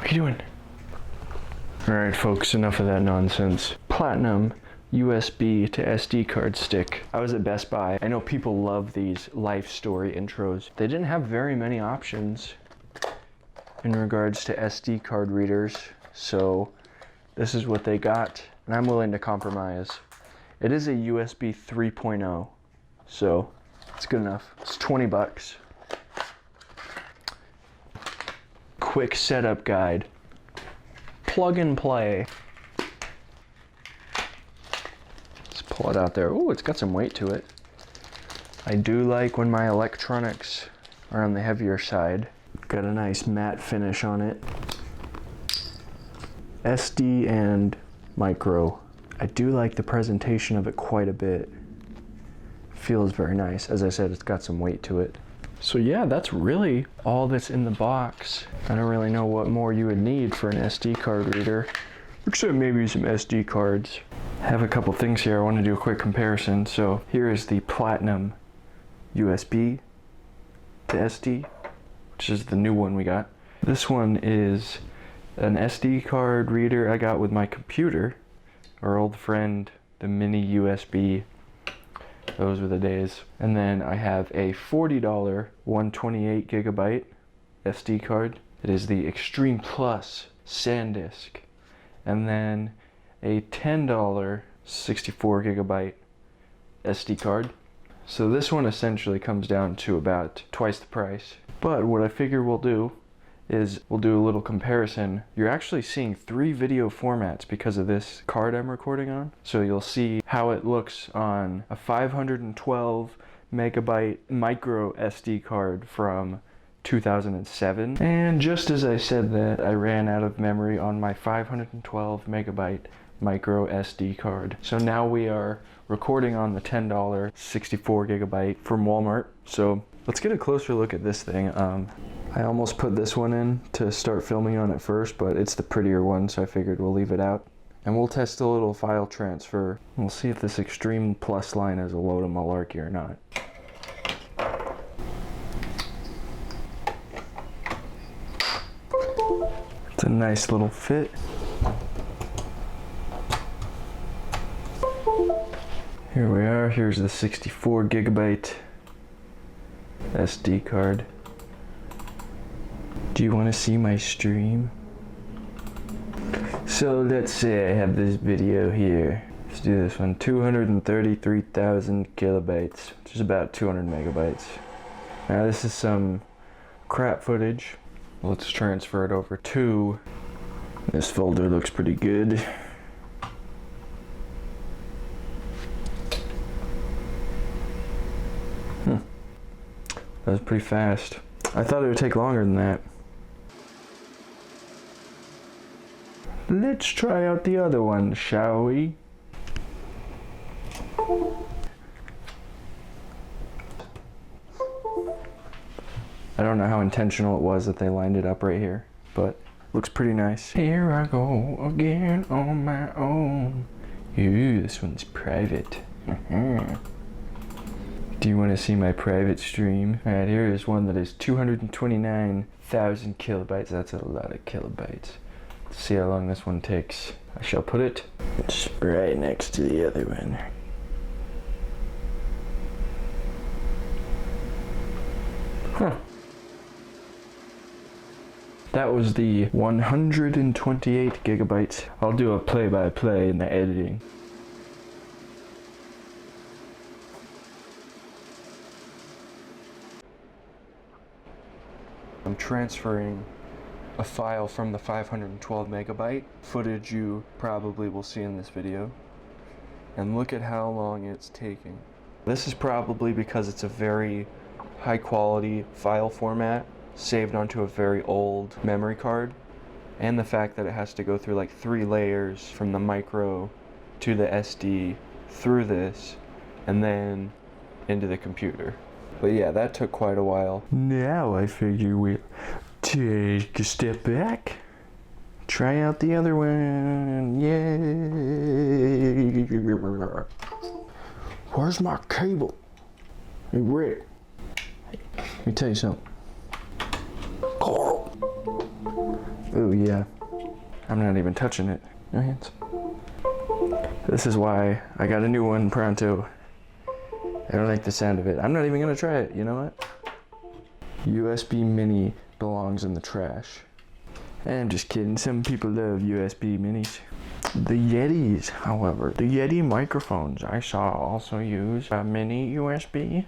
What are you doing? Alright folks, enough of that nonsense. Platinum USB to SD card stick. I was at Best Buy. I know people love these life story intros. They didn't have very many options in regards to SD card readers, so this is what they got, and I'm willing to compromise. It is a USB 3.0, so it's good enough. It's 20 bucks. Quick setup guide. Plug and play. Let's pull it out there. Oh, it's got some weight to it. I do like when my electronics are on the heavier side. Got a nice matte finish on it. SD and micro. I do like the presentation of it quite a bit. Feels very nice. As I said, it's got some weight to it. So yeah, that's really all that's in the box. I don't really know what more you would need for an SD card reader, except maybe some SD cards. I have a couple things here. I want to do a quick comparison. So here is the Platinum USB to SD, which is the new one we got. This one is an SD card reader I got with my computer. Our old friend, the mini USB. Those were the days. And then I have a $40 128 gigabyte SD card. It is the Extreme Plus SanDisk. And then a $10 64 gigabyte SD card. So this one essentially comes down to about twice the price. But what I figure we'll do is we'll do a little comparison. You're actually seeing 3 video formats because of this card I'm recording on. So you'll see how it looks on a 512 megabyte micro SD card from 2007. And just as I said that, I ran out of memory on my 512 megabyte micro SD card. So now we are recording on the $10 64 gigabyte from Walmart. So let's get a closer look at this thing. I almost put this one in to start filming on it first, but it's the prettier one, so I figured we'll leave it out. And we'll test a little file transfer. We'll see if this Extreme Plus line is a load of malarkey or not. It's a nice little fit. Here we are. Here's the 64 gigabyte SD card. Do you want to see my stream? So let's say I have this video here. Let's do this one. 233,000 kilobytes, which is about 200 megabytes. Now this is some crap footage. Let's transfer it over to this folder. Looks pretty good. That was pretty fast. I thought it would take longer than that. Let's try out the other one, shall we? I don't know how intentional it was that they lined it up right here, but looks pretty nice. Here I go again on my own. Ooh, this one's private. Do you want to see my private stream? Alright, here is one that is 229,000 kilobytes. That's a lot of kilobytes. Let's see how long this one takes. I shall put it just right next to the other one. Huh. That was the 128 gigabytes. I'll do a play-by-play in the editing. I'm transferring a file from the 512 megabyte footage you probably will see in this video, and look at how long it's taking. This is probably because it's a very high quality file format saved onto a very old memory card, and the fact that it has to go through like 3 layers from the micro to the SD through this and then into the computer. But yeah, that took quite a while. Now I figure we'll take a step back, try out the other one. Yay! Where's my cable? Hey Rick, let me tell you something. Carl, Ooh, yeah. I'm not even touching it. No hands. This is why I got a new one pronto. I don't like the sound of it. I'm not even gonna try it, you know what? USB Mini belongs in the trash. I'm just kidding, some people love USB Minis. The Yetis, however, the Yeti microphones I saw also use a mini USB,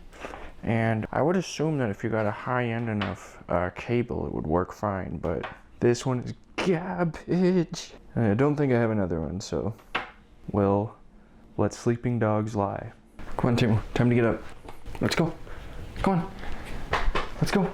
and I would assume that if you got a high-end enough cable it would work fine, but this one is garbage. I don't think I have another one, so we'll let sleeping dogs lie. Come on, Tim, time to get up. Let's go. Come on. Let's go.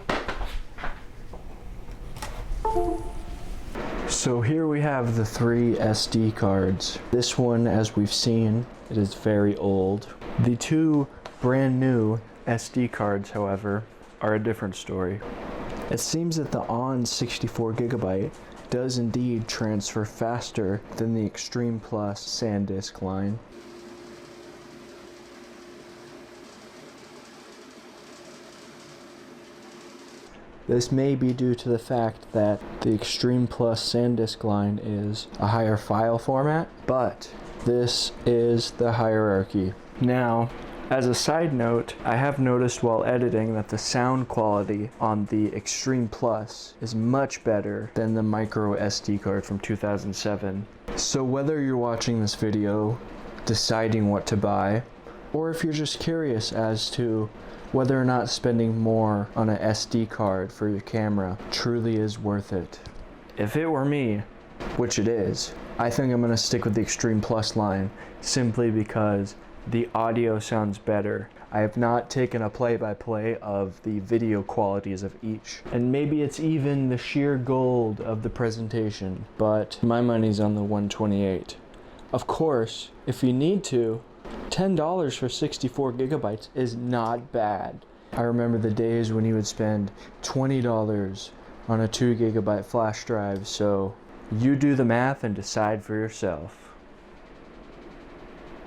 So here we have the 3 SD cards. This one, as we've seen, it is very old. The 2 brand new SD cards, however, are a different story. It seems that the ON 64GB does indeed transfer faster than the Extreme Plus SanDisk line. This may be due to the fact that the Extreme Plus SanDisk line is a higher file format, but this is the hierarchy. Now, as a side note, I have noticed while editing that the sound quality on the Extreme Plus is much better than the micro SD card from 2007. So whether you're watching this video, deciding what to buy, or if you're just curious as to whether or not spending more on an SD card for your camera truly is worth it. If it were me, which it is, I think I'm gonna stick with the Extreme Plus line simply because the audio sounds better. I have not taken a play-by-play of the video qualities of each. And maybe it's even the sheer gold of the presentation, but my money's on the 128. Of course, if you need to, $10 for 64GB is not bad. I remember the days when you would spend $20 on a 2GB flash drive, so you do the math and decide for yourself.